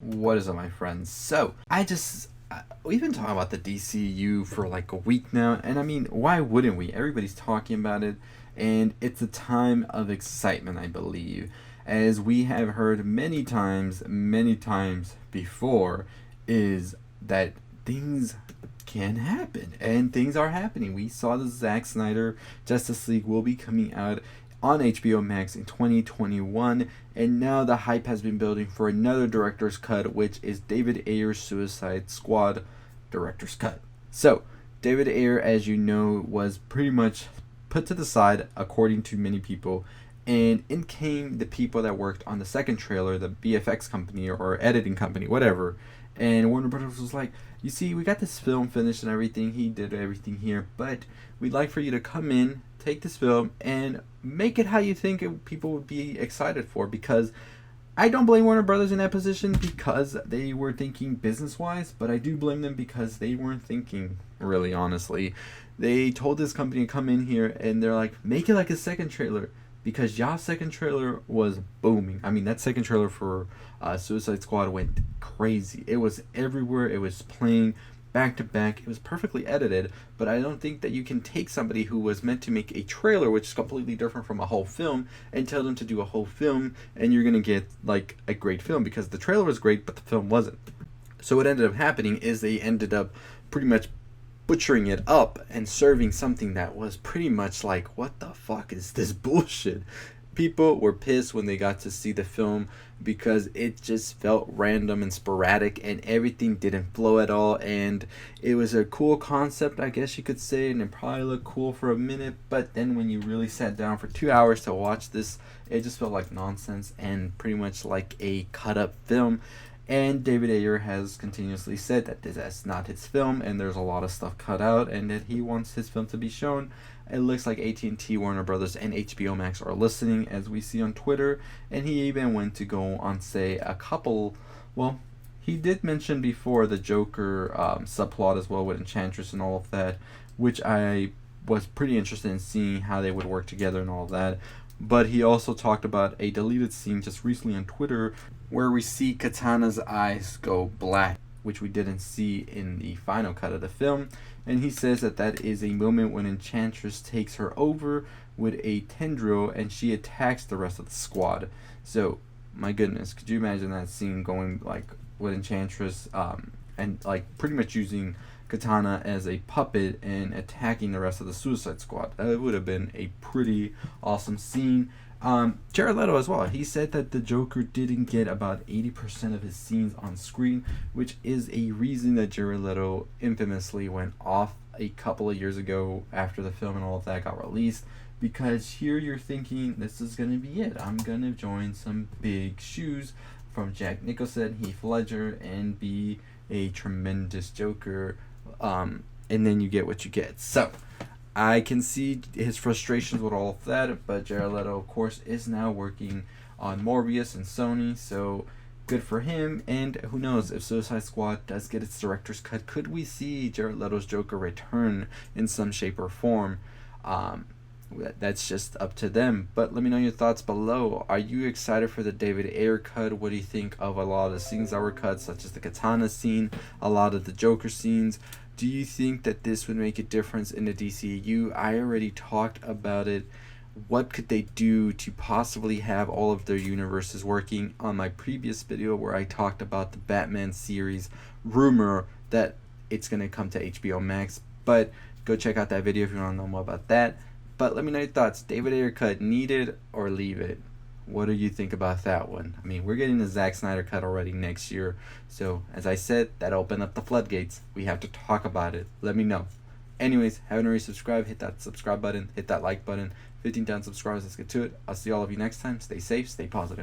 What is up, my friends? We've been talking about the DCU for like a week now, and I mean, why wouldn't we? Everybody's talking about it, and it's a time of excitement, I believe, as we have heard many times before, is that things can happen, and things are happening. We saw the Zack Snyder Justice League will be coming out on HBO Max in 2021, and now the hype has been building for another director's cut, which is David Ayer's Suicide Squad director's cut. So, David Ayer, as you know, was pretty much put to the side, according to many people, and in came the people that worked on the second trailer, the BFX company or editing company, whatever. And Warner Brothers was like, you see, we got this film finished and everything. He did everything here, but we'd like for you to come in, take this film, and make it how you think people would be excited for. Because I don't blame Warner Brothers in that position because they were thinking business-wise, but I do blame them because they weren't thinking really honestly. They told this company to come in here, and they're like, make it like a second trailer. Because y'all's second trailer was booming. I mean, that second trailer for Suicide Squad went crazy. It was everywhere. It was playing back to back. It was perfectly edited. But I don't think that you can take somebody who was meant to make a trailer, which is completely different from a whole film, and tell them to do a whole film, and you're going to get like a great film. Because the trailer was great, but the film wasn't. So what ended up happening is they ended up pretty much butchering it up and serving something that was pretty much like, what the fuck is this bullshit? People were pissed when they got to see the film because it just felt random and sporadic and everything didn't flow at all. And it was a cool concept, I guess you could say, and it probably looked cool for a minute, but then when you really sat down for 2 hours to watch this, it just felt like nonsense and pretty much like a cut up film. And David Ayer has continuously said that that's not his film, and there's a lot of stuff cut out, and that he wants his film to be shown. It looks like AT&T, Warner Brothers, and HBO Max are listening, as we see on Twitter. And he even went to go on, say, a couple. Well, he did mention before the Joker subplot as well with Enchantress and all of that, which I was pretty interested in seeing how they would work together and all of that. But he also talked about a deleted scene just recently on Twitter where we see Katana's eyes go black, which we didn't see in the final cut of the film. And he says that that is a moment when Enchantress takes her over with a tendril and she attacks the rest of the squad. So, my goodness, could you imagine that scene going like with Enchantress and like pretty much using Katana as a puppet and attacking the rest of the Suicide Squad? That would have been a pretty awesome scene. Jared Leto as well. He said that the Joker didn't get about 80% of his scenes on screen, which is a reason that Jared Leto infamously went off a couple of years ago after the film and all of that got released. Because here you're thinking, this is going to be it. I'm going to join some big shoes from Jack Nicholson, Heath Ledger, and be a tremendous Joker. And then you get what you get. So, I can see his frustrations with all of that, but Jared Leto, of course, is now working on Morbius and Sony, so good for him. And who knows, if Suicide Squad does get its director's cut, could we see Jared Leto's Joker return in some shape or form? That's just up to them. But let me know your thoughts below. Are you excited for the David Ayer cut? What do you think of a lot of the scenes that were cut, such as the Katana scene, a lot of the Joker scenes? Do you think that this would make a difference in the DCU? I already talked about it. What could they do to possibly have all of their universes working on my previous video where I talked about the Batman series rumor that it's going to come to HBO Max? But go check out that video if you want to know more about that. But let me know your thoughts. David Ayer cut, need it or leave it? What do you think about that one? I mean, we're getting the Zack Snyder cut already next year. So, as I said, that opened up the floodgates. We have to talk about it. Let me know. Anyways, haven't already subscribed, hit that subscribe button, hit that like button. 15,000 subscribers, let's get to it. I'll see all of you next time. Stay safe, stay positive.